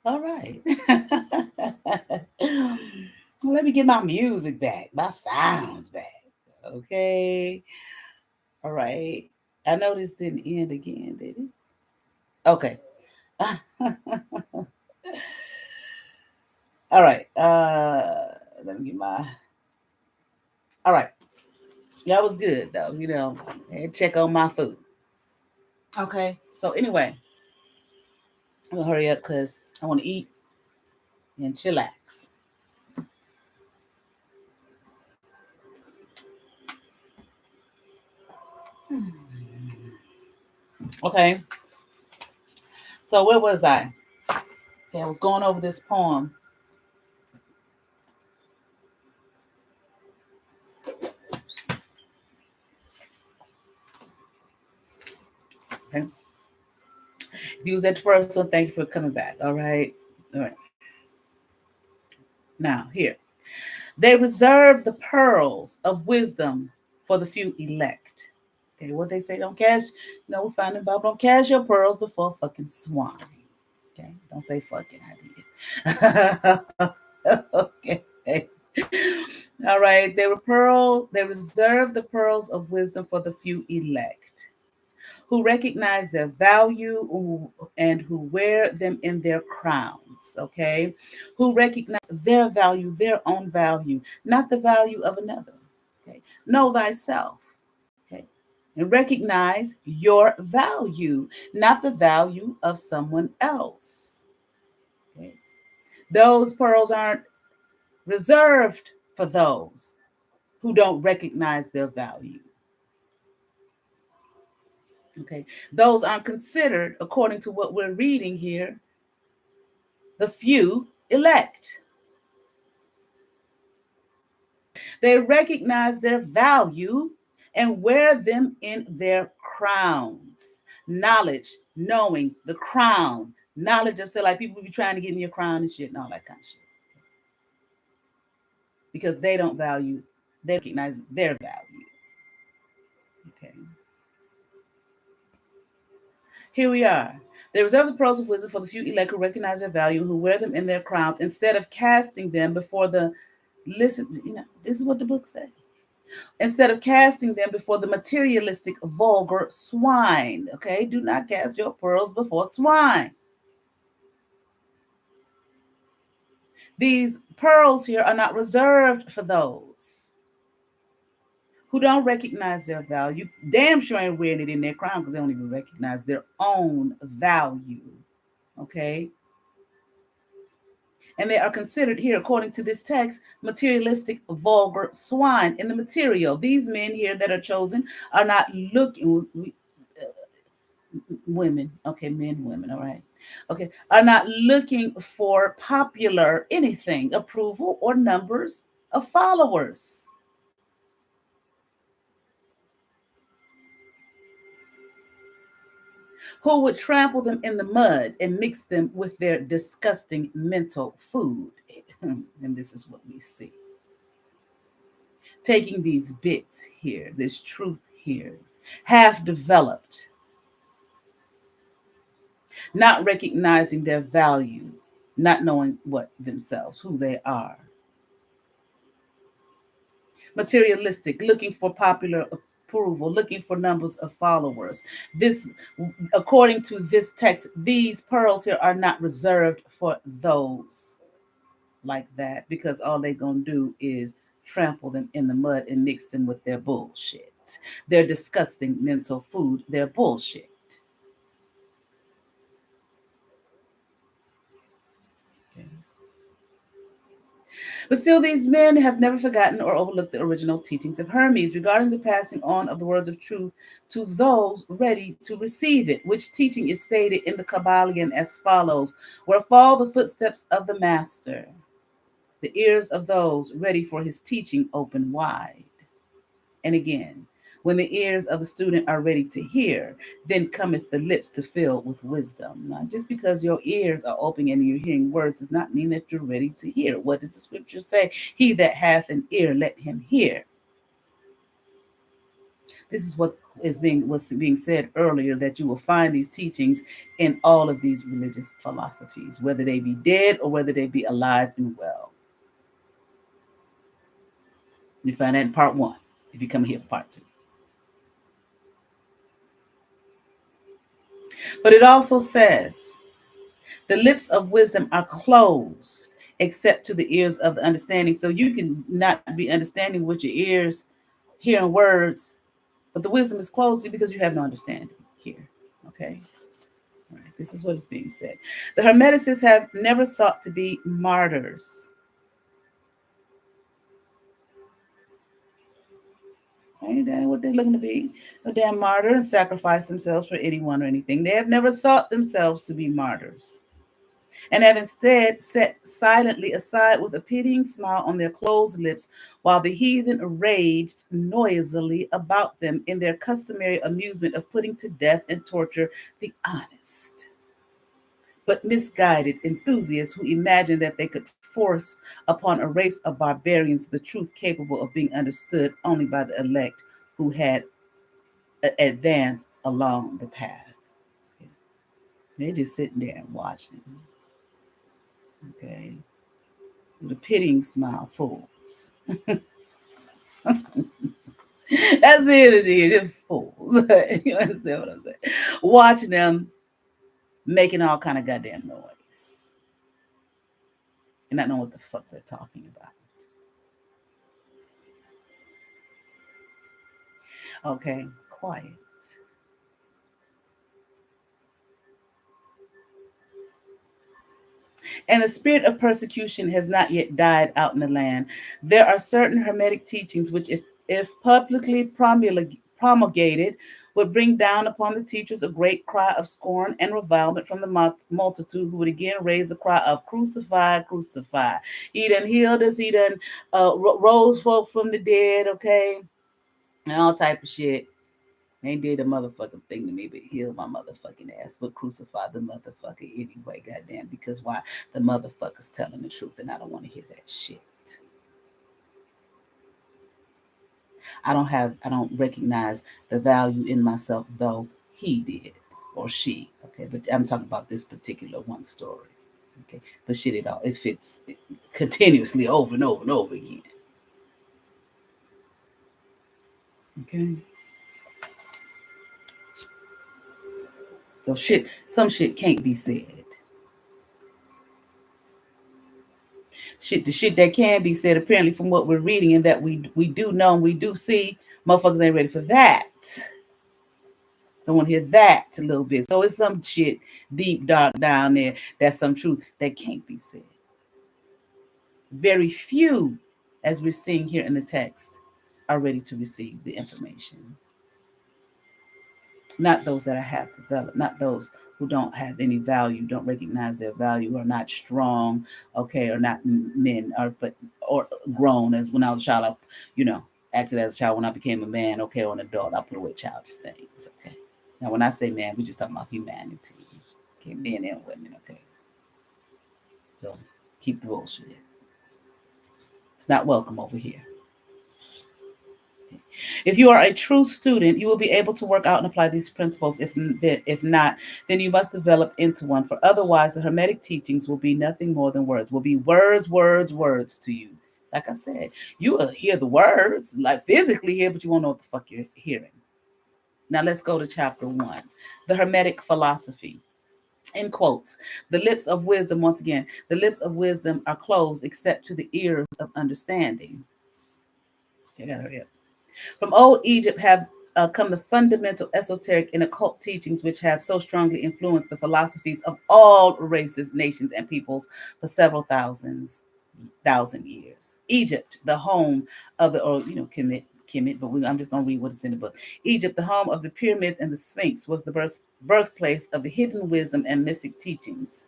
All right. Let me get my music back, my sounds back. Okay. All right. I know this didn't end again, did it? Okay. All right. Let me get my. All right. That was good though. I had to check on my food. Okay. So anyway, I'm gonna hurry up because I want to eat and chillax. Okay. So where was I? Okay, I was going over this poem. Okay. If you was at the first one, thank you for coming back. All right. All right. Now here. They reserve the pearls of wisdom for the few elect. Okay, what they say, don't cash, we find in the Bible, don't cash your pearls before fucking swine. Okay, don't say fucking, I did. Okay. All right, they reserve the pearls of wisdom for the few elect who recognize their value and who wear them in their crowns, okay? Who recognize their value, their own value, not the value of another, okay? Know thyself, okay? And recognize your value, not the value of someone else, okay? Those pearls aren't reserved for those who don't recognize their value. Okay, those aren't considered, according to what we're reading here, the few elect. They recognize their value and wear them in their crowns. Knowledge, knowing the crown, knowledge of, say, like people be trying to get in your crown and shit and all that kind of shit. Because they don't value, they recognize their value. Okay. Here we are. They reserve the pearls of wisdom for the few elect who recognize their value, who wear them in their crowns, instead of casting them before the this is what the book says. Instead of casting them before the materialistic, vulgar swine. Okay, do not cast your pearls before swine. These pearls here are not reserved for those who don't recognize their value. Damn sure ain't wearing it in their crown because they don't even recognize their own value. Okay. And they are considered here, according to this text, materialistic, vulgar swine in the material. These men here that are chosen are not looking, women, okay, men, women, all right, okay, are not looking for popular anything, approval, or numbers of followers. Who would trample them in the mud and mix them with their disgusting mental food. And this is what we see. Taking these bits here, this truth here, half developed, not recognizing their value, not knowing what themselves, who they are. Materialistic, looking for popular approval, looking for numbers of followers. This, according to this text, these pearls here are not reserved for those like that, because all they're going to do is trample them in the mud and mix them with their bullshit. Their disgusting mental food, their bullshit. Okay. But still, these men have never forgotten or overlooked the original teachings of Hermes regarding the passing on of the words of truth to those ready to receive it, which teaching is stated in the Kybalion as follows: where fall the footsteps of the master, the ears of those ready for his teaching open wide. And again, when the ears of the student are ready to hear, then cometh the lips to fill with wisdom. Now, just because your ears are open and you're hearing words does not mean that you're ready to hear. What does the scripture say? He that hath an ear, let him hear. This is what is being was being said earlier, that you will find these teachings in all of these religious philosophies, whether they be dead or whether they be alive and well. You find that in part one if you come here for part two. But it also says, the lips of wisdom are closed except to the ears of the understanding. So you can not be understanding with your ears, hearing words, but the wisdom is closed to you because you have no understanding here. Okay. All right. This is what is being said. The Hermeticists have never sought to be martyrs. Ain't that what they're looking to be? No damn martyr and sacrifice themselves for anyone or anything. They have never sought themselves to be martyrs, and have instead sat silently aside with a pitying smile on their closed lips while the heathen raged noisily about them in their customary amusement of putting to death and torture the honest but misguided enthusiasts who imagined that they could force upon a race of barbarians the truth capable of being understood only by the elect who had advanced along the path. They're just sitting there and watching. Okay. With a pitying smile, fools. That's the energy. They're fools. You understand what I'm saying? Watching them making all kind of goddamn noise and not knowing what the fuck they're talking about. Okay, quiet. And the spirit of persecution has not yet died out in the land. There are certain hermetic teachings which, if publicly promulgated, would bring down upon the teachers a great cry of scorn and revilement from the multitude, who would again raise the cry of crucify, crucify. He done healed us, he done rose folk from the dead, okay? And all type of shit. They did a motherfucking thing to me, but heal my motherfucking ass, but crucify the motherfucker anyway, goddamn. Because why? The motherfucker's telling the truth, and I don't want to hear that shit. I don't recognize the value in myself, though he did or she. Okay, but I'm talking about this particular one story. Okay, but shit, it fits continuously over and over and over again. Okay. So some shit can't be said. The shit that can be said, apparently from what we're reading and that we do know and we do see, motherfuckers ain't ready for that. Don't want to hear that a little bit. So it's some shit deep dark down there. That's some truth that can't be said. Very few, as we're seeing here in the text, are ready to receive the information. Not those that have developed, not those who don't have any value, don't recognize their value, are not strong, okay, or not men, or grown. As when I was a child, acted as a child. When I became a man, okay, or an adult, I put away childish things, okay. Now, when I say man, we're just talking about humanity, okay, men and women, okay. So keep the bullshit. It's not welcome over here. If you are a true student, you will be able to work out and apply these principles. If not, then you must develop into one. For otherwise, the Hermetic teachings will be nothing more than words. Will be words, words, words to you. Like I said, you will hear the words, like physically hear, but you won't know what the fuck you're hearing. Now let's go to chapter 1, the Hermetic philosophy. In quotes, the lips of wisdom, once again, the lips of wisdom are closed except to the ears of understanding. I gotta hurry up. From old Egypt have come the fundamental esoteric and occult teachings which have so strongly influenced the philosophies of all races, nations, and peoples for several thousand years. Egypt, the home of the, Kemet, but I'm just going to read what is in the book. Egypt, the home of the pyramids and the Sphinx, was the birthplace of the hidden wisdom and mystic teachings.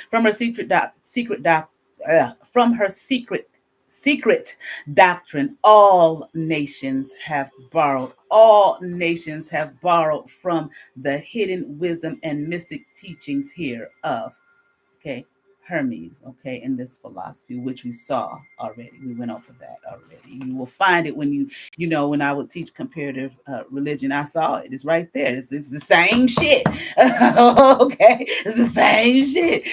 From her secret doctrine, all nations have borrowed. All nations have borrowed from the hidden wisdom and mystic teachings hereof. Okay. Hermes, okay, in this philosophy, which we saw already. We went over that already. You will find it when when I would teach comparative religion, I saw it. It's right there. It's the same shit. Okay, it's the same shit.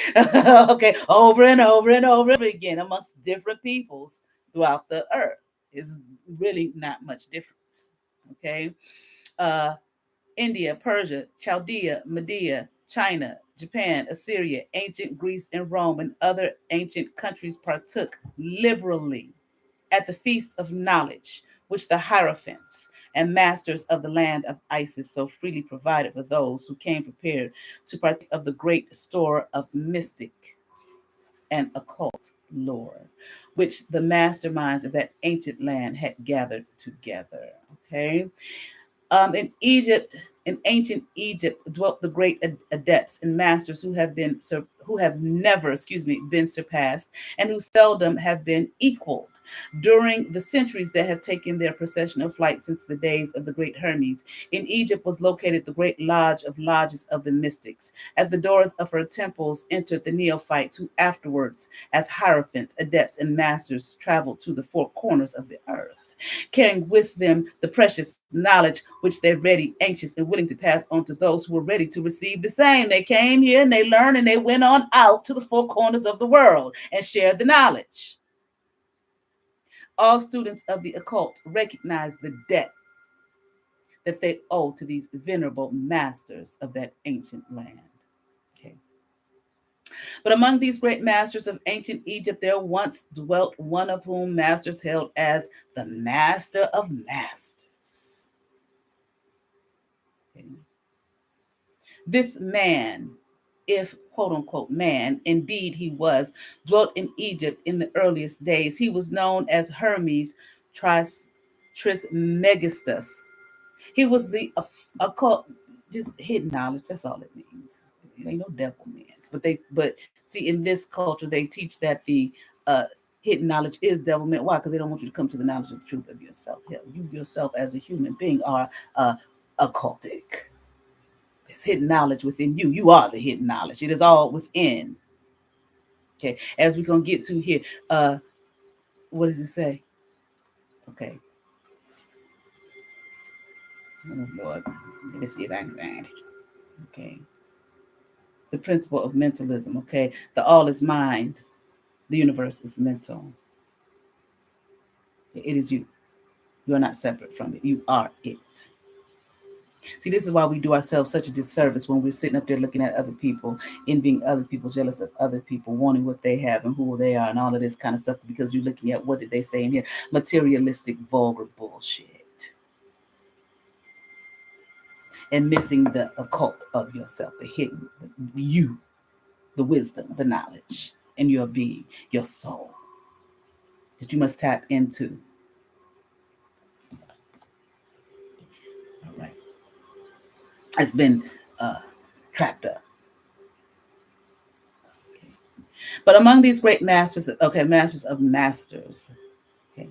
Okay, over and over and over again amongst different peoples throughout the earth. Is really not much difference. Okay. Uh, India, Persia, Chaldea, Media, China, Japan, Assyria, ancient Greece, and Rome, and other ancient countries partook liberally at the feast of knowledge, which the hierophants and masters of the land of Isis so freely provided for those who came prepared to partake of the great store of mystic and occult lore, which the masterminds of that ancient land had gathered together. Okay. In Egypt, in ancient Egypt, dwelt the great adepts and masters who have never, been surpassed, and who seldom have been equaled. During the centuries that have taken their processional flight since the days of the great Hermes, in Egypt was located the great lodge of lodges of the mystics. At the doors of her temples entered the neophytes, who afterwards, as hierophants, adepts, and masters, traveled to the four corners of the earth, carrying with them the precious knowledge which they're ready, anxious, and willing to pass on to those who were ready to receive the same. They came here and they learned and they went on out to the four corners of the world and shared the knowledge. All students of the occult recognize the debt that they owe to these venerable masters of that ancient land. Okay. But among these great masters of ancient Egypt, there once dwelt one of whom masters held as the master of masters. Okay. This man, if quote unquote man, indeed he was, dwelt in Egypt in the earliest days. He was known as Hermes Trismegistus. He was the occult, just hidden knowledge. That's all it means. It ain't no devil man. But see, in this culture, they teach that the hidden knowledge is devil man. Why? Because they don't want you to come to the knowledge of the truth of yourself. Hell, you yourself as a human being are occultic. There's hidden knowledge within you. You are the hidden knowledge. It is all within. Okay, as we're gonna get to here, what does it say? Okay. Oh Lord, let me see if I can find it. Okay. The principle of mentalism. Okay, the all is mind. The universe is mental. Okay? It is you. You are not separate from it. You are it. See, this is why we do ourselves such a disservice when we're sitting up there looking at other people, envying other people, jealous of other people, wanting what they have and who they are, and all of this kind of stuff, because you're looking at what did they say in here? Materialistic, vulgar bullshit. And missing the occult of yourself, the hidden, you, the wisdom, the knowledge, and your being, your soul, that you must tap into. All right. It's been trapped up. But among these great masters, okay, masters of masters, okay,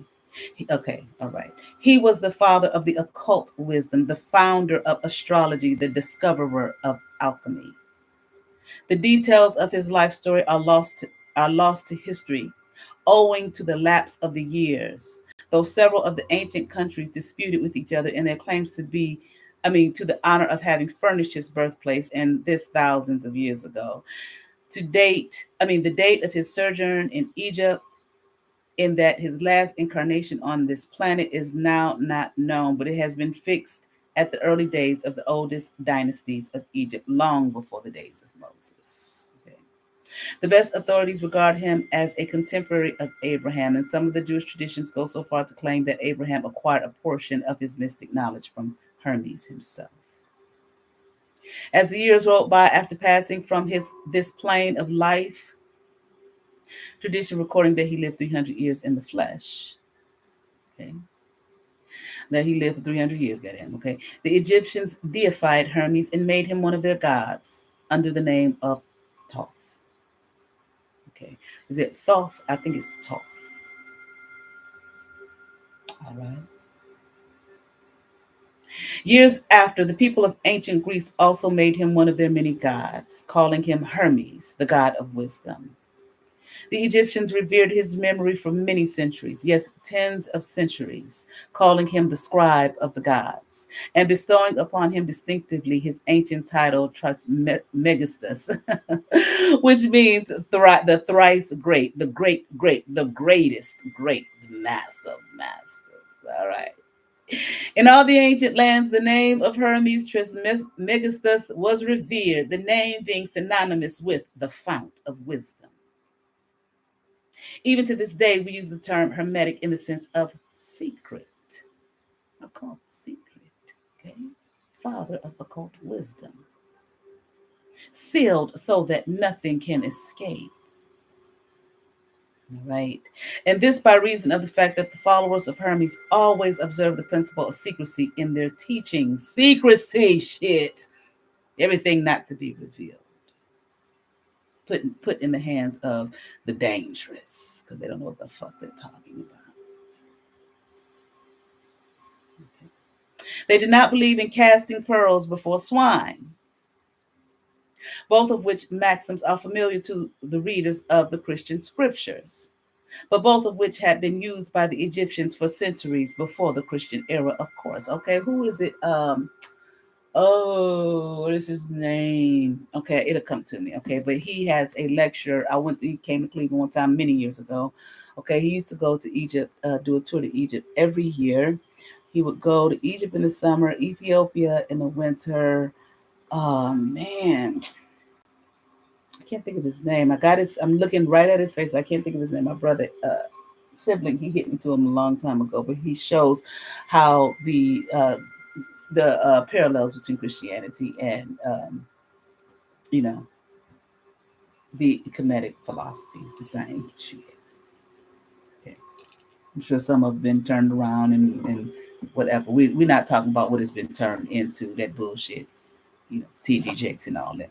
okay, all right. He was the father of the occult wisdom, the founder of astrology, the discoverer of alchemy. The details of his life story are lost to history, owing to the lapse of the years. Though several of the ancient countries disputed with each other in their claims to the honor of having furnished his birthplace, and this thousands of years ago. The date of his sojourn in Egypt, in that his last incarnation on this planet, is now not known, but it has been fixed at the early days of the oldest dynasties of Egypt, long before the days of Moses. Okay. The best authorities regard him as a contemporary of Abraham, and some of the Jewish traditions go so far to claim that Abraham acquired a portion of his mystic knowledge from Hermes himself. As the years rolled by after passing from this plane of life, tradition recording that he lived 300 years in the flesh. Okay. That he lived for 300 years, got him. Okay. The Egyptians deified Hermes and made him one of their gods under the name of Thoth. Okay. Is it Thoth? I think it's Thoth. All right. Years after, the people of ancient Greece also made him one of their many gods, calling him Hermes, the god of wisdom. The Egyptians revered his memory for many centuries, yes, tens of centuries, calling him the scribe of the gods, and bestowing upon him distinctively his ancient title, Trismegistus, which means the thrice great, the great, the greatest great, the master of masters. All right. In all the ancient lands, the name of Hermes Trismegistus was revered, the name being synonymous with the fount of wisdom. Even to this day, we use the term hermetic in the sense of secret, occult secret, okay? Father of occult wisdom, sealed so that nothing can escape. All right. And this by reason of the fact that the followers of Hermes always observe the principle of secrecy in their teachings. Secrecy, shit. Everything not to be revealed. Put in the hands of the dangerous, because they don't know what the fuck they're talking about. Okay. They did not believe in casting pearls before swine, both of which maxims are familiar to the readers of the Christian scriptures, but both of which had been used by the Egyptians for centuries before the Christian era, of course. Okay, who is it? Oh, what is his name? Okay, it'll come to me. Okay, but he has a lecture. He came to Cleveland one time many years ago. Okay, he used to go to Egypt, do a tour to Egypt every year. He would go to Egypt in the summer, Ethiopia in the winter. Oh man, I can't think of his name. I'm looking right at his face, but I can't think of his name. My brother, sibling, he hit me to him a long time ago, but he shows how the parallels between Christianity and you know the Kemetic philosophy is the same shit. Okay. I'm sure some have been turned around and whatever. We're not talking about what it's been turned into, that bullshit, TD Jakes and all that.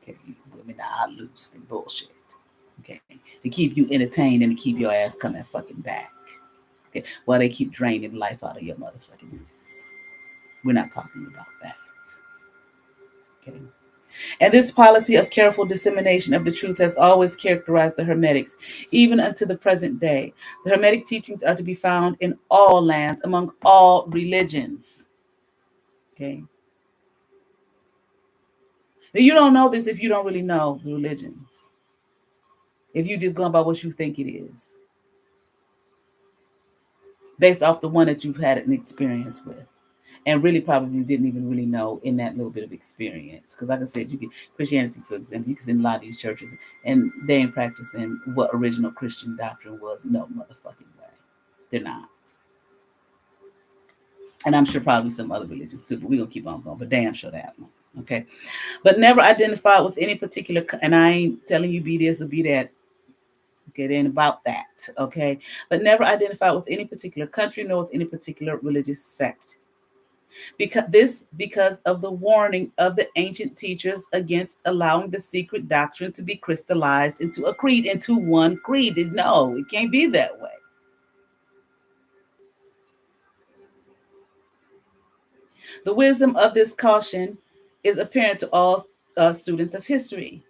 Okay, women are loose and bullshit. Okay, to keep you entertained and to keep your ass coming fucking back. Okay, while they keep draining life out of your motherfucking ass. We're not talking about that. Okay. And this policy of careful dissemination of the truth has always characterized the Hermetics, even unto the present day. The Hermetic teachings are to be found in all lands, among all religions. Okay. You don't know this if you don't really know the religions. If you just going by what you think it is, based off the one that you've had an experience with. And really probably didn't even really know in that little bit of experience. Because like I said, you get Christianity, for example, you can see in a lot of these churches and they ain't practicing what original Christian doctrine was. No motherfucking way. They're not. And I'm sure probably some other religions too, but we're going to keep on going. But damn sure that one. Okay. But never identified with any particular, and I ain't telling you be this or be that. Okay, it ain't about that. Okay. But never identified with any particular country nor with any particular religious sect. Because of the warning of the ancient teachers against allowing the secret doctrine to be crystallized into a creed, into one creed. No, it can't be that way. The wisdom of this caution is apparent to all students of history.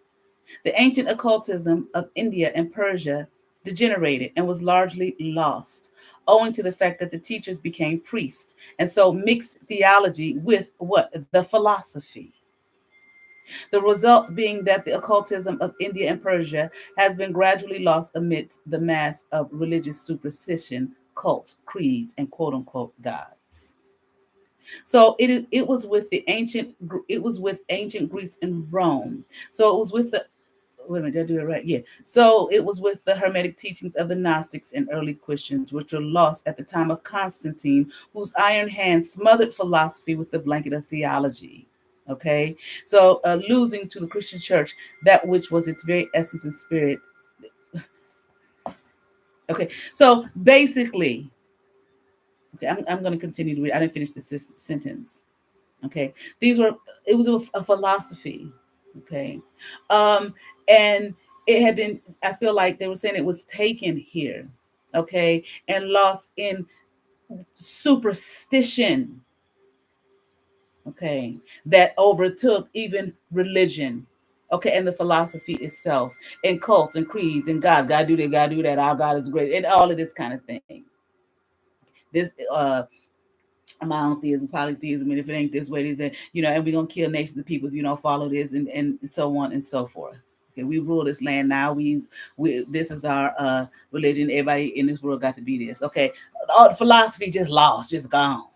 The ancient occultism of India and Persia degenerated and was largely lost, owing to the fact that the teachers became priests and so mixed theology with what? The philosophy. The result being that the occultism of India and Persia has been gradually lost amidst the mass of religious superstition, cults, creeds, and quote unquote gods. So it was with ancient Greece and Rome. So it was with the wait a minute, did I do it right? Yeah. So it was with the Hermetic teachings of the Gnostics and early Christians, which were lost at the time of Constantine, whose iron hand smothered philosophy with the blanket of theology. Okay. So losing to the Christian church that which was its very essence and spirit. Okay. So basically, okay, I'm going to continue to read. I didn't finish the sentence. Okay. It was a philosophy. Okay. And it had been, I feel like they were saying it was taken here. Okay. And lost in superstition. Okay. That overtook even religion. Okay, and the philosophy itself, and cults and creeds and gods, gotta do that, gotta do that, our God is great, and all of this kind of thing. This monotheism, polytheism, and if it ain't this way, this, and we're gonna kill nations of people if you don't follow this, and so on and so forth. Okay, we rule this land now. We this is our religion. Everybody in this world got to be this. Okay, all the philosophy just lost, just gone.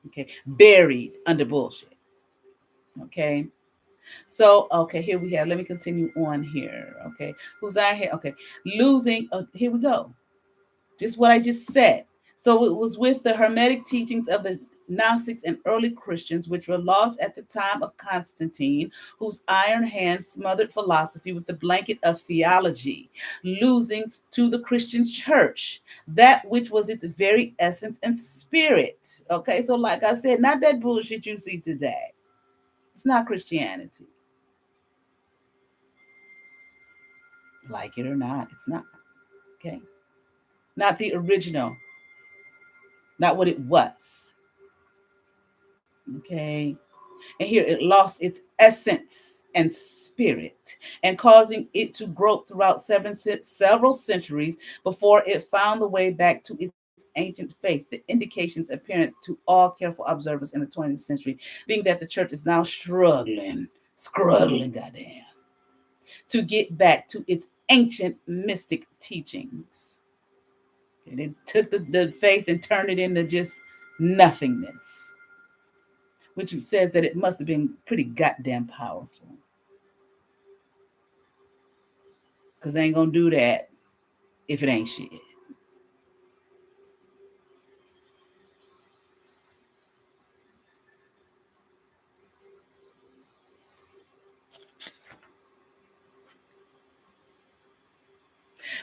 Okay, buried under bullshit. Okay. So, okay, here we have, let me continue on here. Okay, who's our here? Okay, losing, here we go. Just what I just said. So it was with the Hermetic teachings of the Gnostics and early Christians, which were lost at the time of Constantine, whose iron hand smothered philosophy with the blanket of theology, losing to the Christian church that which was its very essence and spirit. Okay, so like I said, not that bullshit you see today. It's not Christianity. Like it or not, it's not. Okay, not the original, not what it was. Okay, and here it lost its essence and spirit, and causing it to grow throughout several centuries before it found the way back to its ancient faith. The indications apparent to all careful observers in the 20th century being that the church is now struggling, goddamn, to get back to its ancient mystic teachings. And it took the faith and turned it into just nothingness, which says that it must have been pretty goddamn powerful. Because they ain't going to do that if it ain't shit.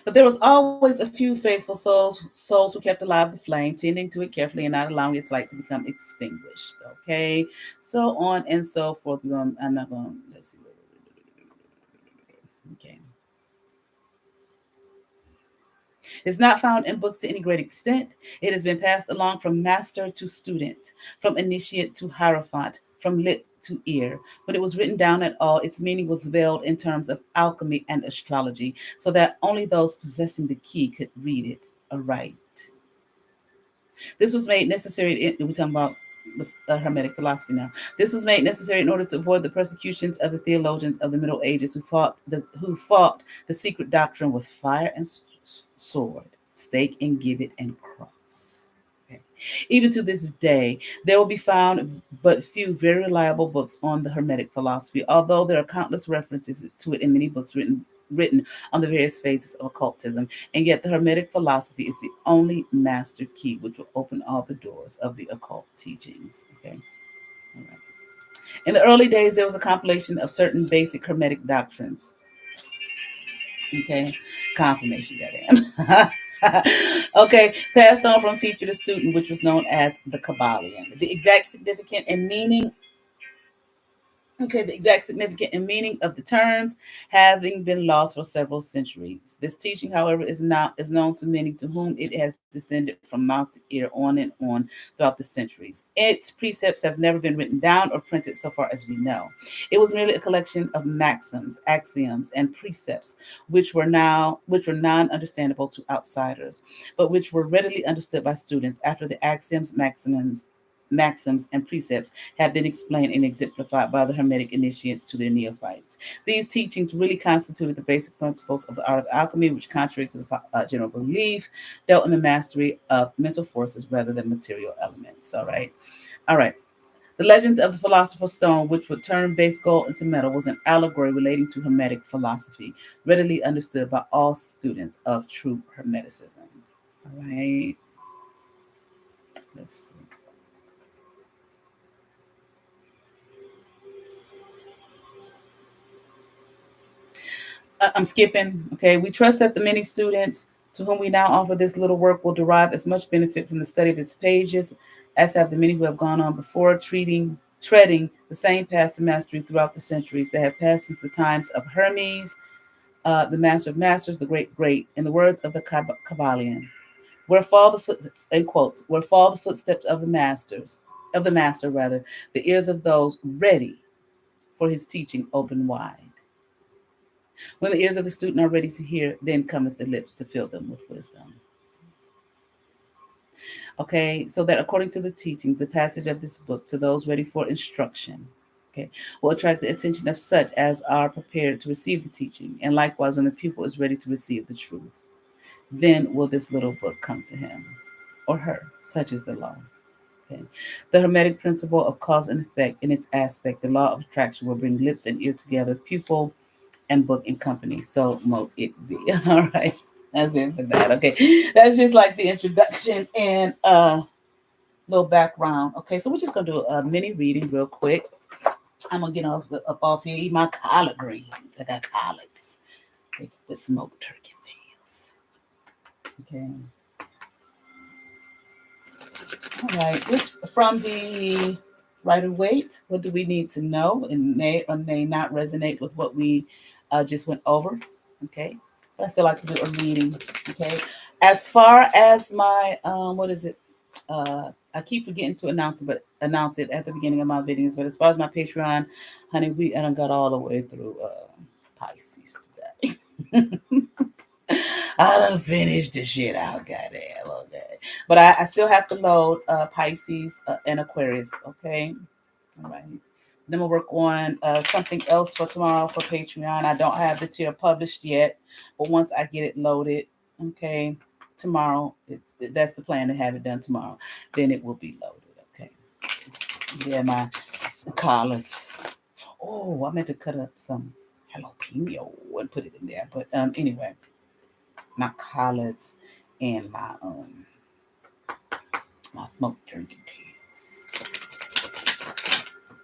But there was always a few faithful souls who kept alive the flame, tending to it carefully and not allowing its light to become extinguished. Okay, so on and so forth. I'm not going. Let's see. Okay. It's not found in books to any great extent. It has been passed along from master to student, from initiate to hierophant, from lip to ear. When it was written down at all, its meaning was veiled in terms of alchemy and astrology, so that only those possessing the key could read it aright. This was made necessary. We're talking about the Hermetic philosophy now. This was made necessary in order to avoid the persecutions of the theologians of the Middle Ages who fought the secret doctrine with fire and sword, stake and gibbet and cross. Okay. Even to this day, there will be found but few very reliable books on the Hermetic philosophy, although there are countless references to it in many books written on the various phases of occultism, and yet the Hermetic philosophy is the only master key which will open all the doors of the occult teachings. Okay, all right. In the early days, there was a compilation of certain basic Hermetic doctrines. Okay, confirmation, goddamn. Okay, passed on from teacher to student, which was known as the Kybalion. The exact significance and meaning Okay, the exact significance and meaning of the terms having been lost for several centuries. This teaching, however, is known to many to whom it has descended from mouth to ear on throughout the centuries. Its precepts have never been written down or printed so far as we know. It was merely a collection of maxims, axioms, and precepts which were non-understandable to outsiders, but which were readily understood by students after the axioms, maxims and precepts have been explained and exemplified by the Hermetic initiates to their neophytes. These teachings really constituted the basic principles of the art of alchemy, which, contrary to the general belief, dealt in the mastery of mental forces rather than material elements. All right. The legends of the philosopher's stone, which would turn base gold into metal, was an allegory relating to Hermetic philosophy, readily understood by all students of true Hermeticism. All right. Let's see. I'm skipping. Okay. We trust that the many students to whom we now offer this little work will derive as much benefit from the study of its pages as have the many who have gone on before, treading the same path to mastery throughout the centuries that have passed since the times of Hermes, the master of masters, the great, in the words of the Kybalion. Where fall the foot in quotes, where fall the footsteps of the master rather, the ears of those ready for his teaching open wide. When the ears of the student are ready to hear, then cometh the lips to fill them with wisdom. Okay, so that according to the teachings, the passage of this book to those ready for instruction, okay, will attract the attention of such as are prepared to receive the teaching, and likewise when the pupil is ready to receive the truth, then will this little book come to him or her, such is the law. Okay. The Hermetic principle of cause and effect in its aspect, the law of attraction will bring lips and ear together, pupil and book in company. So mo it be. All right. That's it for that. Okay. That's just like the introduction and little background. Okay, so we're just gonna do a mini reading real quick. I'm gonna get off here, eat my collard greens. I got collards with smoked turkey tails. Okay. All right. From the Rider Waite, what do we need to know? And may or may not resonate with what we just went over. Okay. But I still like to do a reading. Okay. As far as my what is it? I keep forgetting to announce it at the beginning of my videos. But as far as my Patreon, honey, I done got all the way through Pisces today. I done finished the shit out, goddamn. Okay. But I still have to load Pisces and Aquarius, okay? All right. Then we'll work on something else for tomorrow for Patreon. I don't have the tier published yet, but once I get it loaded, okay, tomorrow, that's the plan to have it done tomorrow. Then it will be loaded, okay? Yeah, my collards. Oh, I meant to cut up some jalapeno and put it in there. But anyway, my collards and my smoked turkey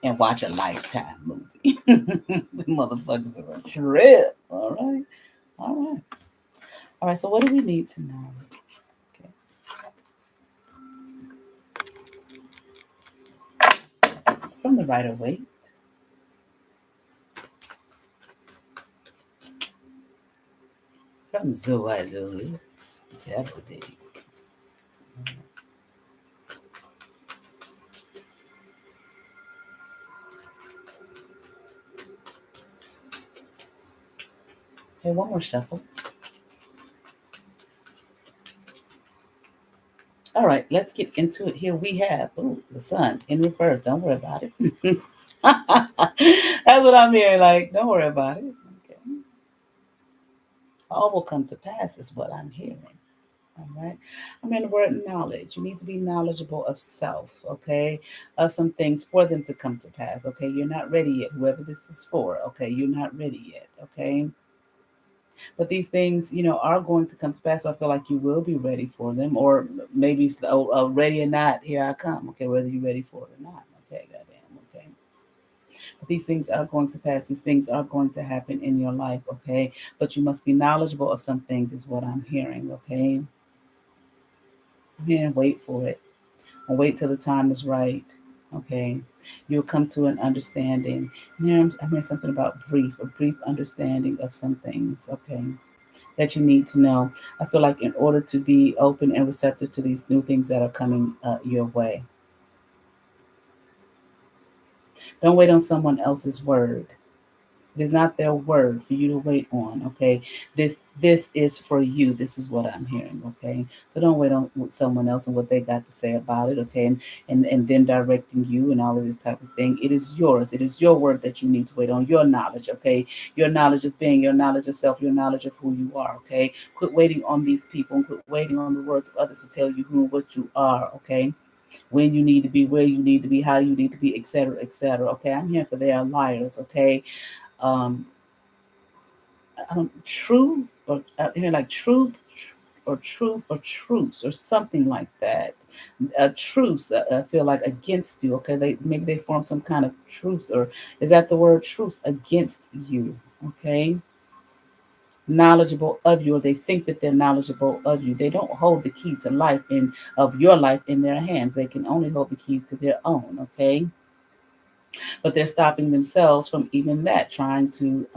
and watch a Lifetime movie. The motherfuckers are a trip. All right. All right. All right. So what do we need to know? Okay. From the Rider Waite. From Zoology. It's everything. Okay, one more shuffle. All right, let's get into it. Here we have the sun in reverse. Don't worry about it. That's what I'm hearing. Like, don't worry about it. Okay. All will come to pass, is what I'm hearing. All right. I mean, the word knowledge. You need to be knowledgeable of self, okay? Of some things for them to come to pass, okay? You're not ready yet, whoever this is for, okay? You're not ready yet, okay? But these things, are going to come to pass. So I feel like you will be ready for them, or maybe ready or not, here I come, okay? Whether you're ready for it or not, okay? Goddamn, okay? But these things are going to pass. These things are going to happen in your life, okay? But you must be knowledgeable of some things, is what I'm hearing, okay? Man, wait for it. And wait till the time is right. Okay. You'll come to an understanding. I mean something about a brief understanding of some things, okay, that you need to know. I feel like in order to be open and receptive to these new things that are coming your way, don't wait on someone else's word. It is not their word for you to wait on. Okay, this is for you. This is what I'm hearing. Okay, so don't wait on someone else and what they got to say about it. Okay, and them directing you and all of this type of thing. It is yours. It is your word that you need to wait on. Your knowledge. Okay, your knowledge of being, your knowledge of self, your knowledge of who you are. Okay, quit waiting on these people and quit waiting on the words of others to tell you who and what you are. Okay, when you need to be, where you need to be, how you need to be, etc., etc. Okay, I'm here for they are liars. Okay, um, truth or like truth or truth or truths or something like that. Truths, I feel like against you. Okay, maybe they form some kind of truth, or is that the word truth against you? Okay, knowledgeable of you, or they think that they're knowledgeable of you. They don't hold the key to life of your life in their hands. They can only hold the keys to their own. Okay, but they're stopping themselves from even that, trying to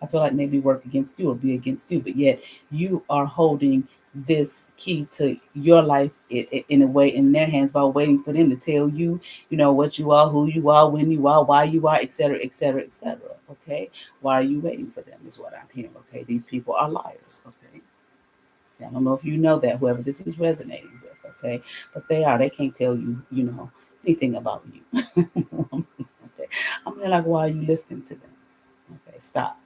I feel like maybe work against you or be against you, but yet you are holding this key to your life in a way in their hands while waiting for them to tell you, what you are, who you are, when you are, why you are, etc., etc., etc. Okay, why are you waiting for them? Is what I'm hearing. Okay, these people are liars. Okay, I don't know if you know that, whoever this is resonating with. Okay, but they are. They can't tell you, anything about you. Okay, I'm like, why are you listening to them? Okay, stop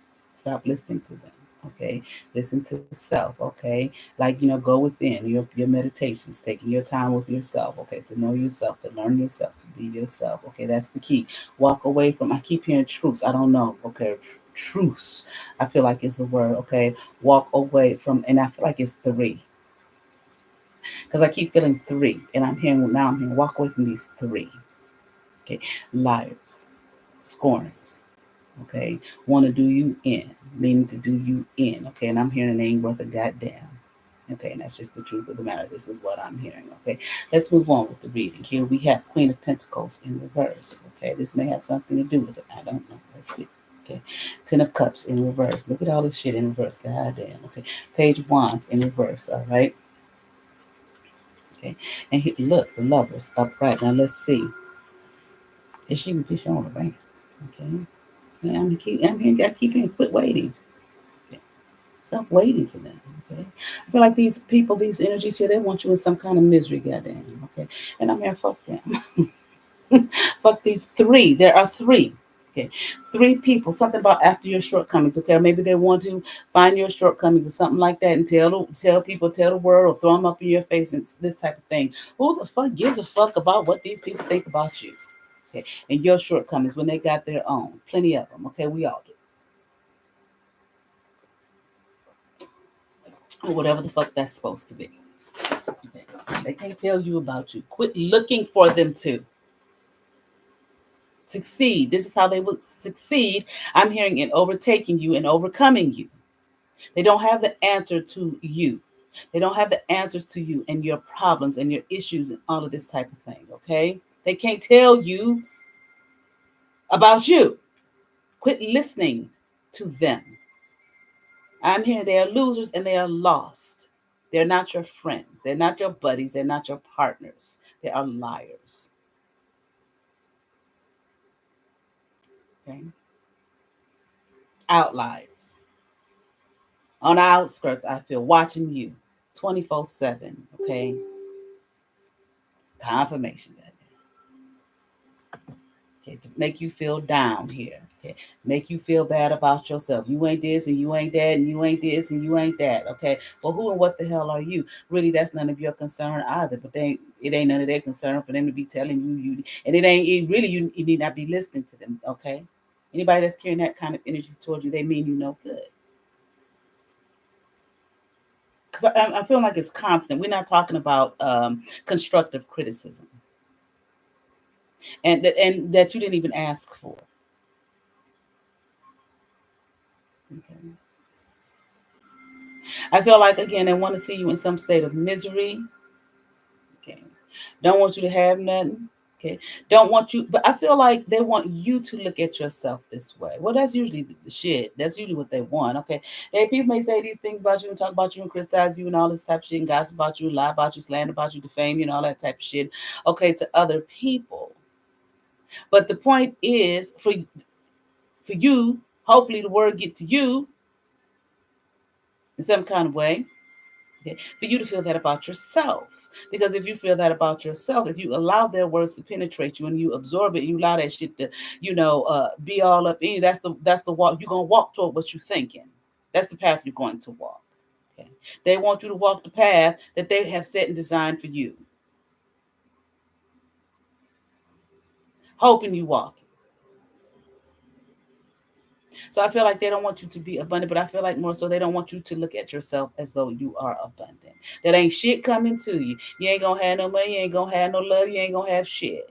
listening to them. Okay, listen to self. Okay, like, go within your meditations, taking your time with yourself. Okay, to know yourself, to learn yourself, to be yourself. Okay, that's the key. Walk away from, I keep hearing truths, I don't know. Okay, truths, I feel like it's a word. Okay, walk away from, and I feel like it's three, because I keep feeling three, and I'm hearing walk away from these three. Okay, liars, scorners. Okay, want to do you in, meaning to do you in. Okay, and I'm hearing it ain't worth a goddamn. Okay, and that's just the truth of the matter. This is what I'm hearing. Okay, let's move on with the reading. Here we have Queen of Pentacles in reverse. Okay, this may have something to do with it. I don't know. Let's see. Okay, Ten of Cups in reverse. Look at all this shit in reverse. God damn. Okay, Page of Wands in reverse. All right. Okay, and look, the Lovers upright. Now let's see. Is she showing the ring? Okay. So I'm here. I keep hearing quit waiting. Okay. Stop waiting for them. Okay. I feel like these people, these energies here, they want you in some kind of misery, goddamn. Okay. And I'm here, fuck them. Fuck these three. There are three. Okay. Three people. Something about after your shortcomings. Okay. Or maybe they want to find your shortcomings or something like that and tell people, tell the world, or throw them up in your face and this type of thing. Who the fuck gives a fuck about what these people think about you? Okay. And your shortcomings when they got their own. Plenty of them. Okay. We all do. Or whatever the fuck that's supposed to be. Okay. They can't tell you about you. Quit looking for them to succeed. This is how they will succeed. I'm hearing it overtaking you and overcoming you. They don't have the answer to you. They don't have the answers to you and your problems and your issues and all of this type of thing. Okay. They can't tell you about you. Quit listening to them. I'm hearing they are losers and they are lost. They're not your friends. They're not your buddies. They're not your partners. They are liars. Okay. Outliers. On the outskirts, I feel watching you 24/7. Okay. Confirmation. Okay, to make you feel down here. Okay, make you feel bad about yourself. You ain't this and you ain't that and you ain't this and you ain't that. Okay, well, who and what the hell are you? Really, that's none of your concern either. But it ain't none of their concern for them to be telling you. And it ain't it really you need not be listening to them. Okay, anybody that's carrying that kind of energy towards you, they mean you no good. Because I feel like it's constant. We're not talking about constructive criticism, and that you didn't even ask for. Okay. I feel like again they want to see you in some state of misery. Okay. Don't want you to have nothing. Okay. Don't want you, but I feel like they want you to look at yourself this way. Well, that's usually the shit. That's usually what they want. Okay. People may say these things about you and talk about you and criticize you and all this type of shit and gossip about you, lie about you, slander about you, defame you, and all that type of shit. Okay, to other people. But the point is for you, hopefully the word get to you in some kind of way. Okay, for you to feel that about yourself. Because if you feel that about yourself, if you allow their words to penetrate you and you absorb it, you allow that shit to, be all up in you. That's the walk. You're gonna walk toward what you're thinking. That's the path you're going to walk. Okay. They want you to walk the path that they have set and designed for you, hoping you walk. So I feel like they don't want you to be abundant, but I feel like more so they don't want you to look at yourself as though you are abundant. That ain't shit coming to you. You ain't gonna have no money, you ain't gonna have no love, you ain't gonna have shit.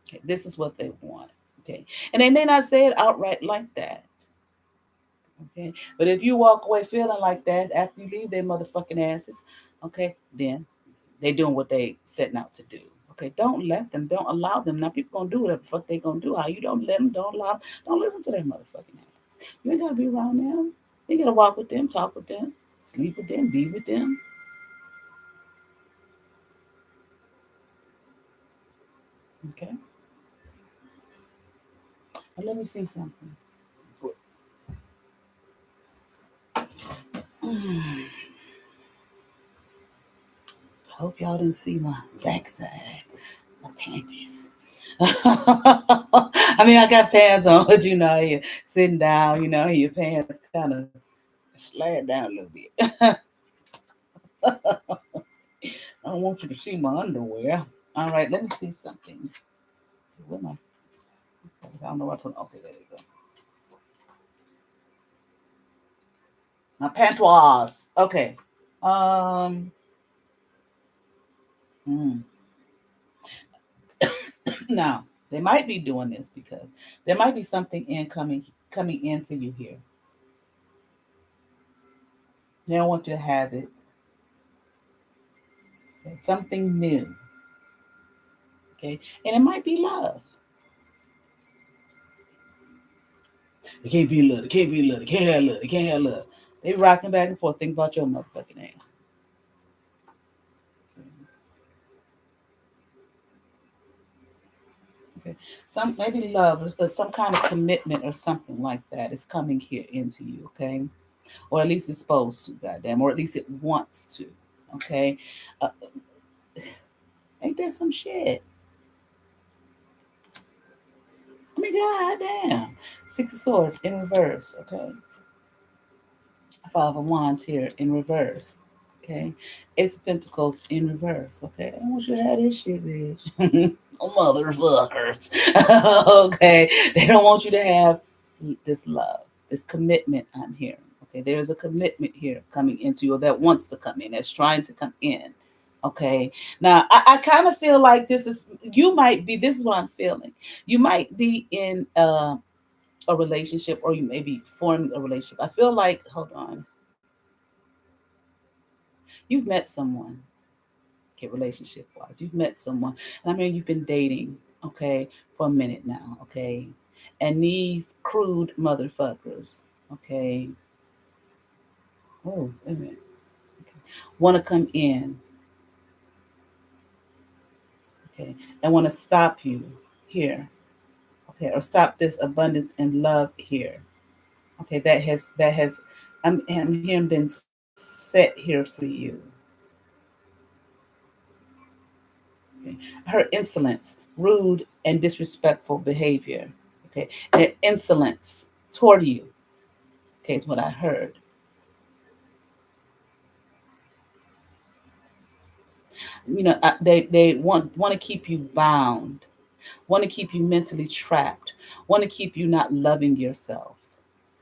Okay, this is what they want. Okay. And they may not say it outright like that. Okay. But if you walk away feeling like that after you leave their motherfucking asses, okay, then they doing what they setting out to do. Okay, don't let them, don't allow them. Now people gonna do whatever the fuck they gonna do. How you don't let them, don't allow them, don't listen to their motherfucking ass. You ain't gotta be around them. You gotta walk with them, talk with them, sleep with them, be with them. Okay. And let me see something. I hope y'all didn't see my backside, my panties. I mean, I got pants on, but you're sitting down, your pants kind of slide down a little bit. I don't want you to see my underwear. All right, let me see something. Where my? I don't know what I put. Okay, there you go. My pantois. Okay. Um. hmm. Now they might be doing this because there might be something coming in for you here. They don't want you to have it. Okay? Something new. Okay, and it might be love. It can't be love. It can't be love. It can't have love. It can't have love. They rocking back and forth. Think about your motherfucking ass. Okay. Some maybe love or some kind of commitment or something like that is coming here into you, okay? Or at least it's supposed to, goddamn, or at least it wants to, okay? Uh, ain't that some shit? I mean, goddamn. Six of Swords in reverse, okay? Five of Wands here in reverse. Okay. Ace of Pentacles in reverse. Okay. I want you to have this shit, bitch. Motherfuckers. Okay. They don't want you to have this love, this commitment I'm hearing. Okay. There is a commitment here coming into you or that wants to come in, that's trying to come in. Okay. Now, I kind of feel like this is what I'm feeling. You might be in a relationship or you may be forming a relationship. I feel like, hold on, you've met someone, okay, relationship wise, you've met someone, and I mean, you've been dating, okay, for a minute now, okay, and these crude motherfuckers, okay, oh, wait a minute, okay, want to come in, okay, and want to stop you here, okay, or stop this abundance and love here, okay, that has, I'm hearing been set here for you. Okay. I heard insolence, rude and disrespectful behavior. Okay. Their insolence toward you. Okay, is what I heard. They want to keep you bound, want to keep you mentally trapped, want to keep you not loving yourself.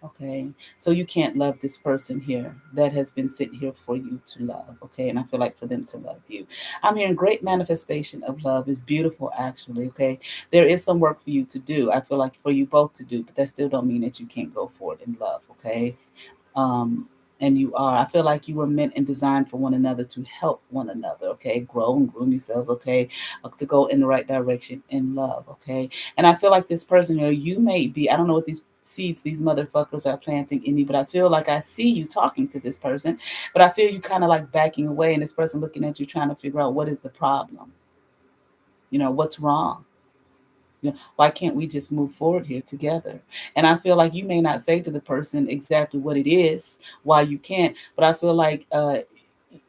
Okay, so you can't love this person here that has been sitting here for you to love. Okay, and I feel like for them to love you, I'm hearing great manifestation of love is beautiful, actually. Okay, there is some work for you to do, I feel like, for you both to do, but that still don't mean that you can't go for it in love. Okay, um, and you are. I feel like you were meant and designed for one another to help one another. Okay, grow and groom yourselves. Okay, to go in the right direction in love. Okay, and I feel like this person, you may be. I don't know what these seeds these motherfuckers are planting in you, but I feel like I see you talking to this person, but I feel you kind of like backing away, and this person looking at you, trying to figure out what is the problem. What's wrong. Why can't we just move forward here together? And I feel like you may not say to the person exactly what it is, why you can't, but I feel like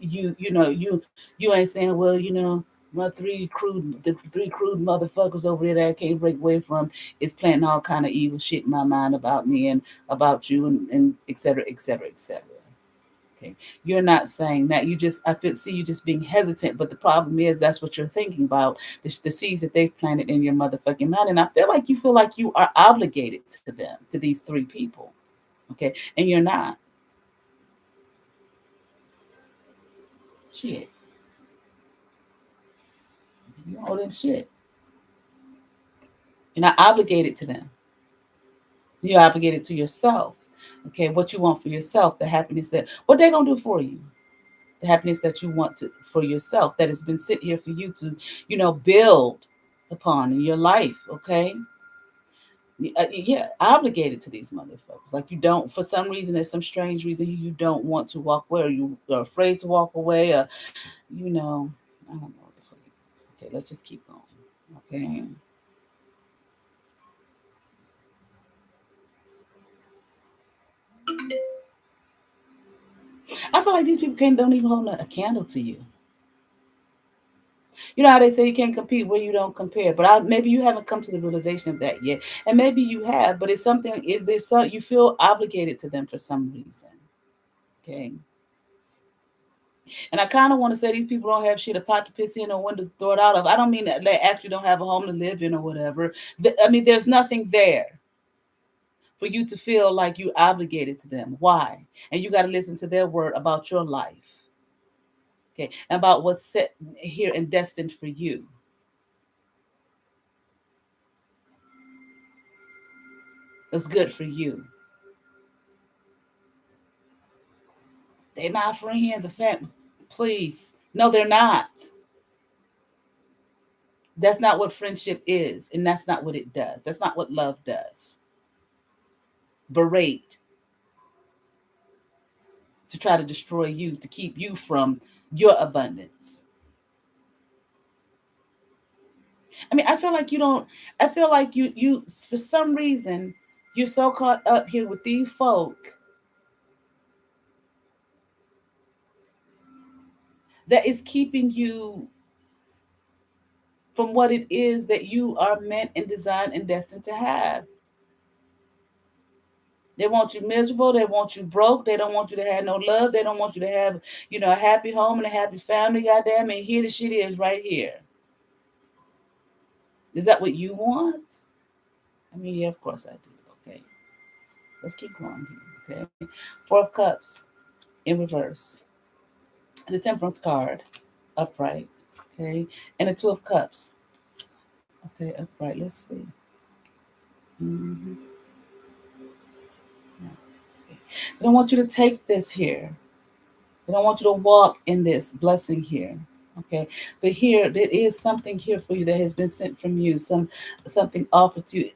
you ain't saying, well, my the three crude motherfuckers over there that I can't break away from is planting all kind of evil shit in my mind about me and about you and et cetera, et cetera, et cetera. Okay. You're not saying that. See you just being hesitant. But the problem is that's what you're thinking about, the seeds that they've planted in your motherfucking mind. And I feel like you are obligated to them, to these three people. Okay. And you're not. Shit. You owe them shit. You're not obligated to them. You're obligated to yourself. Okay. What you want for yourself, the happiness what they gonna do for you. The happiness that you want for yourself, that has been sit here for you to, build upon in your life. Okay. Yeah, obligated to these motherfuckers. Like you don't, for some reason, there's some strange reason you don't want to walk away, or you are afraid to walk away, or you know, I don't know what the fuck it is. Okay, let's just keep going. Okay. I feel like these people can't don't even hold a candle to you. You know how they say you can't compete where you don't compare, but maybe you haven't come to the realization of that yet, and maybe you have. But it's something. Is there some you feel obligated to them for some reason? Okay. And I kind of want to say these people don't have shit, a pot to piss in or window to throw it out of. I don't mean that they actually don't have a home to live in or whatever. I mean, there's nothing there for you to feel like you obligated to them. Why? And you got to listen to their word about your life. Okay. And about what's set here and destined for you. It's good for you. They're not friends, the family. Please. No, they're not. That's not what friendship is. And that's not what it does. That's not what love does. Berate to try to destroy you, to keep you from your abundance. I mean, I feel like you don't, I feel like you, for some reason, you're so caught up here with these folk that is keeping you from what it is that you are meant and designed and destined to have. They want you miserable. They want you broke. They don't want you to have no love. They don't want you to have, a happy home and a happy family. Goddamn, and here the shit is right here. Is that what you want? I mean, yeah, of course I do. Okay, let's keep going here. Okay, Four of Cups in reverse, the Temperance card upright. Okay, and the Two of Cups. Okay, upright. Let's see. Mm-hmm. I don't want you to take this here. I don't want you to walk in this blessing here. Okay, but here there is something here for you that has been sent from you. Something offered to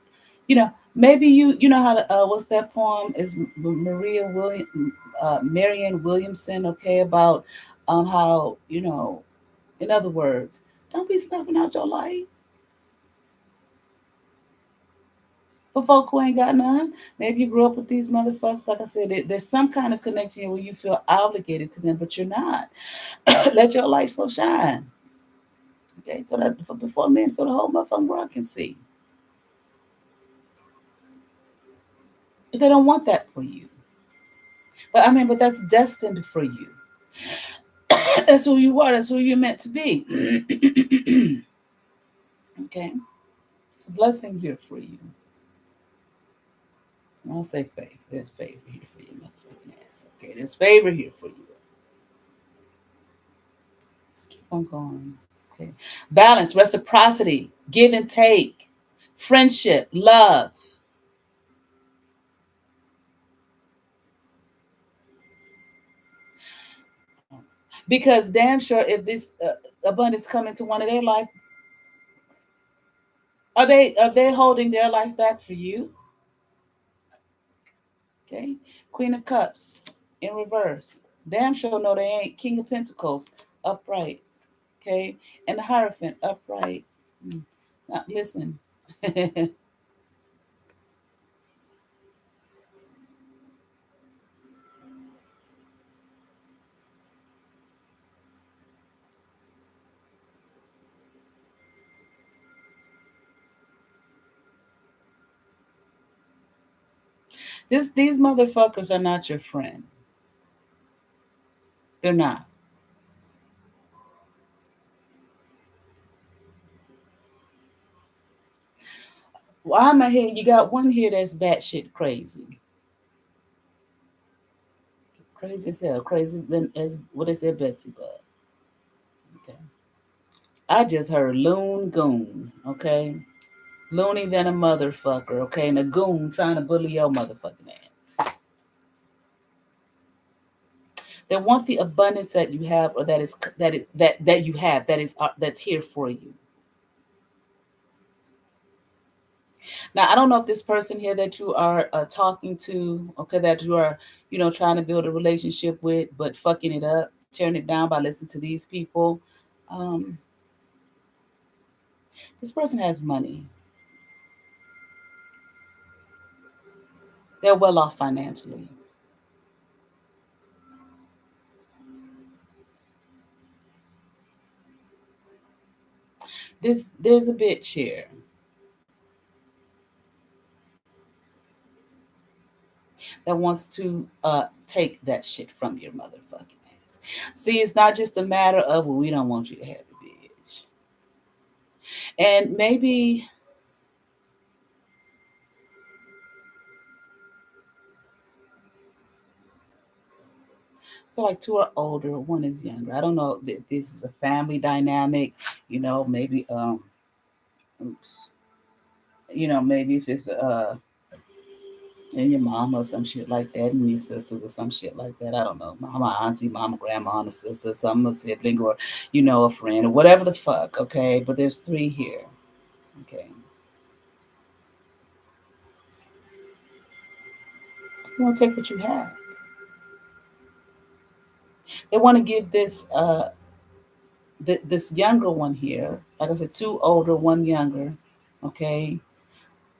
you. Maybe you know how to. What's that poem? Is Marianne Williamson? Okay, about how in other words, don't be snuffing out your light for folk who ain't got none. Maybe you grew up with these motherfuckers. Like I said, there's some kind of connection here where you feel obligated to them, but you're not. Let your light so shine. Okay, so that before men, so the whole motherfucking world can see. But they don't want that for you. But that's destined for you. That's who you are. That's who you're meant to be. Okay, it's a blessing here for you. I don't say favor. There's favor here for you, motherfucking ass. Okay, there's favor here for you. Let's keep on going. Okay, balance, reciprocity, give and take, friendship, love. Because damn sure, if this abundance come into one of their life, are they holding their life back for you? Okay, Queen of Cups in reverse. Damn sure no, they ain't. King of Pentacles upright. Okay, and the Hierophant upright. Now, listen. These motherfuckers are not your friend. They're not. Well, I'm here. You got one here that's batshit crazy. Crazy as hell. Crazy than as what they said, Betsy Bud. Okay. I just heard loon goon. Okay. Loony than a motherfucker. Okay. And a goon trying to bully your motherfucking ass. They want the abundance that you have, or that you have, that's here for you. Now, I don't know if this person here that you are talking to, okay, that you are, trying to build a relationship with, but fucking it up, tearing it down by listening to these people. Um, this person has money. They're well off financially. There's a bitch here that wants to take that shit from your motherfucking ass. See, it's not just a matter of, well, we don't want you to have a bitch. And maybe feel like two are older, one is younger. I don't know if this is a family dynamic, maybe oops, maybe if it's and your mama or some shit like that, and your sisters or some shit like that. I don't know. Mama, auntie, mama, grandma, and a sister, some a sibling or a friend or whatever the fuck, okay? But there's three here. Okay. You want to take what you have. They want to give this younger one here, like I said, two older, one younger, okay?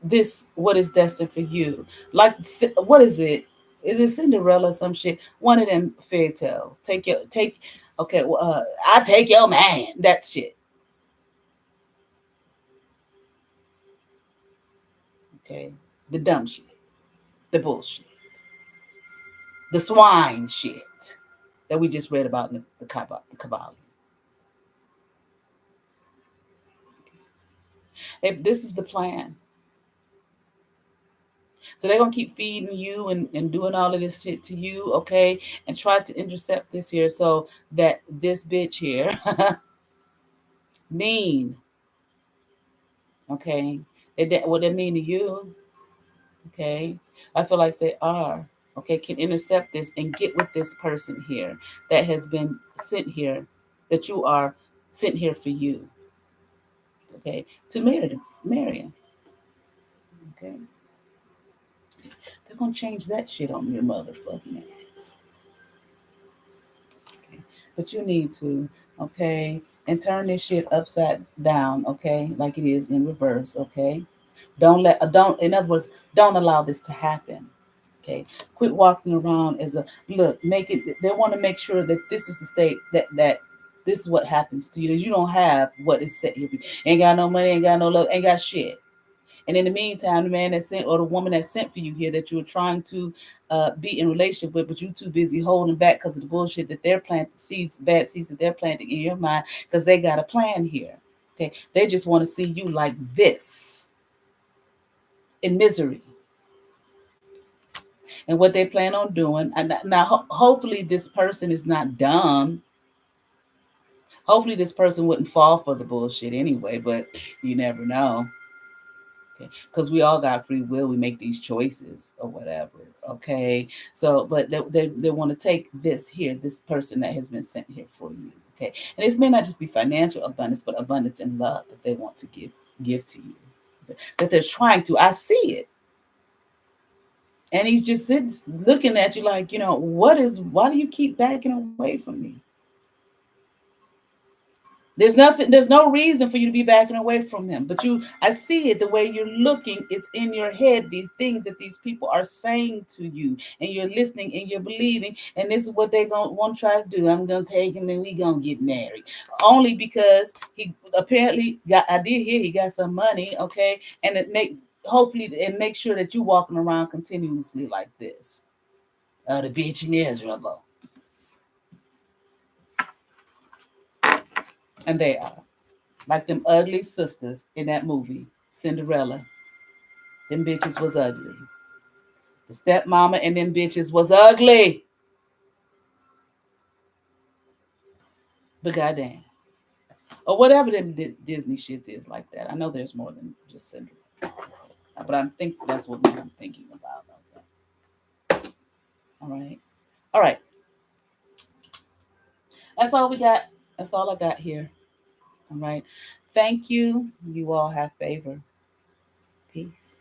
This what is destined for you. Like what is it? Is it Cinderella or some shit? One of them fairy tales. Okay, well, I take your man. That shit. Okay. The dumb shit. The bullshit. The swine shit that we just read about in the Kybalion. If this is the plan. So they're gonna keep feeding you and doing all of this shit to you, okay? And try to intercept this here so that this bitch here mean, okay? What they mean to you, okay? I feel like they are, okay, can intercept this and get with this person here that has been sent here, that you are sent here for you, okay? To marry him, okay? They're gonna change that shit on your motherfucking ass. Okay? But you need to, okay, and turn this shit upside down, okay, like it is in reverse, okay? Don't in other words, don't allow this to happen. Okay. Quit walking around as a look, make it they want to make sure that this is the state that this is what happens to you. That you don't have what is set here. Ain't got no money, ain't got no love, ain't got shit. And in the meantime, the man that sent or the woman that sent for you here that you were trying to be in relationship with, but you too busy holding back because of the bullshit that they're planting seeds, bad seeds that they're planting in your mind because they got a plan here. Okay. They just want to see you like this in misery. And what they plan on doing. And now, hopefully, this person is not dumb. Hopefully, this person wouldn't fall for the bullshit anyway, but you never know. Okay. Because we all got free will. We make these choices or whatever. Okay. So, but they want to take this here, this person that has been sent here for you. Okay. And this may not just be financial abundance, but abundance in love that they want to give to you. That they're trying to. I see it. And he's just sitting looking at you like, why do you keep backing away from me? There's no reason for you to be backing away from him. But I see it the way you're looking, it's in your head, these things that these people are saying to you, and you're listening and you're believing, and this is what they're gonna want to try to do. I'm gonna take him and we gonna get married. Only because he apparently I did hear he got some money, okay, and hopefully and make sure that you're walking around continuously like this. The bitch miserable. And they are. Like them ugly sisters in that movie, Cinderella. Them bitches was ugly. The stepmama and them bitches was ugly. But goddamn. Or whatever them Disney shits is like that. I know there's more than just Cinderella. But I think that's what I'm thinking about. Okay. All right. All right. That's all we got. That's all I got here. All right. Thank you. You all have favor. Peace.